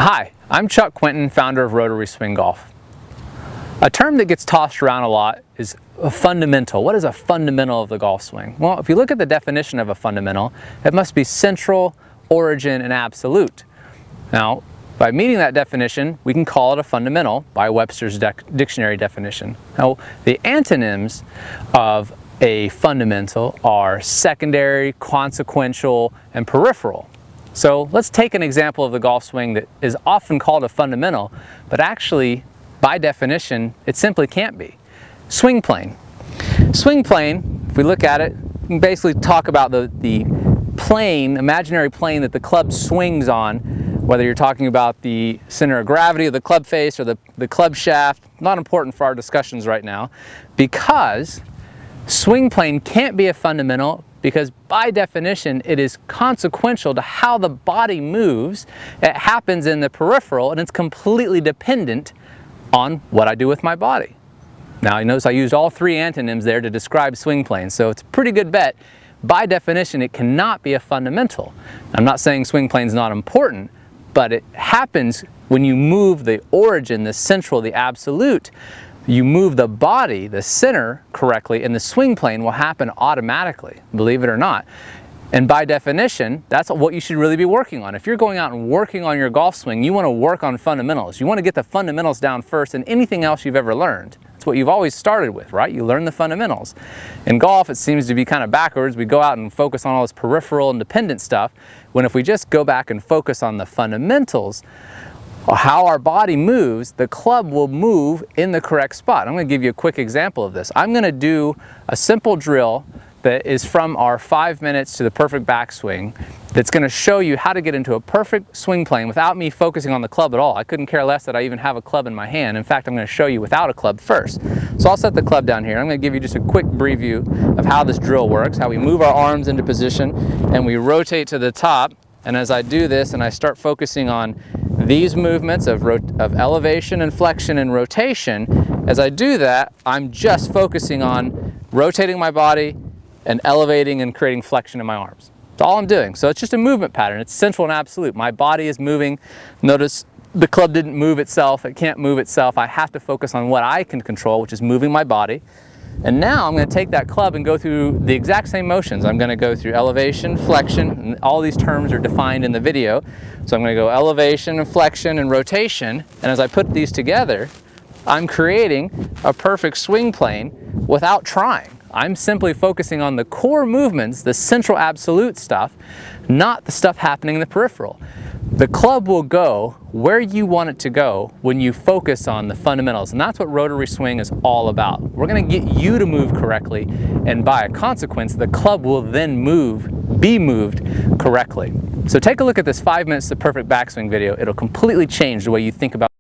Hi, I'm Chuck Quinton, founder of Rotary Swing Golf. A term that gets tossed around a lot is a fundamental. What is a fundamental of the golf swing? Well, if you look at the definition of a fundamental, it must be central, origin, and absolute. Now, by meeting that definition, we can call it a fundamental by Webster's dictionary definition. Now, the antonyms of a fundamental are secondary, consequential, and peripheral. So let's take an example of the golf swing that is often called a fundamental, but actually, by definition, it simply can't be. Swing plane. Swing plane, if we look at it, we can basically talk about the plane, imaginary plane that the club swings on, whether you're talking about the center of gravity of the club face or the club shaft. Not important for our discussions right now, because swing plane can't be a fundamental because by definition it is consequential to how the body moves. It happens in the peripheral and it's completely dependent on what I do with my body. Now you notice I used all three antonyms there to describe swing plane, so it's a pretty good bet. By definition it cannot be a fundamental. I'm not saying swing plane is not important, but it happens when you move the origin, the central, the absolute. You move the body, the center, correctly, and the swing plane will happen automatically, believe it or not. And by definition, that's what you should really be working on. If you're going out and working on your golf swing, you want to work on fundamentals. You want to get the fundamentals down first and anything else you've ever learned. That's what you've always started with, right? You learn the fundamentals. In golf, it seems to be kind of backwards. We go out and focus on all this peripheral and dependent stuff, when if we just go back and focus on the fundamentals, how our body moves, the club will move in the correct spot. I'm going to give you a quick example of this. I'm going to do a simple drill that is from our 5 minutes to the perfect backswing that's going to show you how to get into a perfect swing plane without me focusing on the club at all. I couldn't care less that I even have a club in my hand. In fact, I'm going to show you without a club first. So I'll set the club down here. I'm going to give you just a quick preview of how this drill works, how we move our arms into position and we rotate to the top. And as I do this and I start focusing on these movements of elevation and flexion and rotation, as I do that, I'm just focusing on rotating my body and elevating and creating flexion in my arms. That's all I'm doing. So it's just a movement pattern. It's central and absolute. My body is moving. Notice the club didn't move itself. It can't move itself. I have to focus on what I can control, which is moving my body. And now I'm going to take that club and go through the exact same motions. I'm going to go through elevation, flexion, and all these terms are defined in the video. So I'm going to go elevation and flexion and rotation. And as I put these together, I'm creating a perfect swing plane without trying. I'm simply focusing on the core movements, the central absolute stuff, not the stuff happening in the peripheral. The club will go where you want it to go when you focus on the fundamentals, and that's what Rotary Swing is all about. We're going to get you to move correctly, and by a consequence, the club will then be moved correctly. So take a look at this 5 minutes to perfect backswing video. It'll completely change the way you think about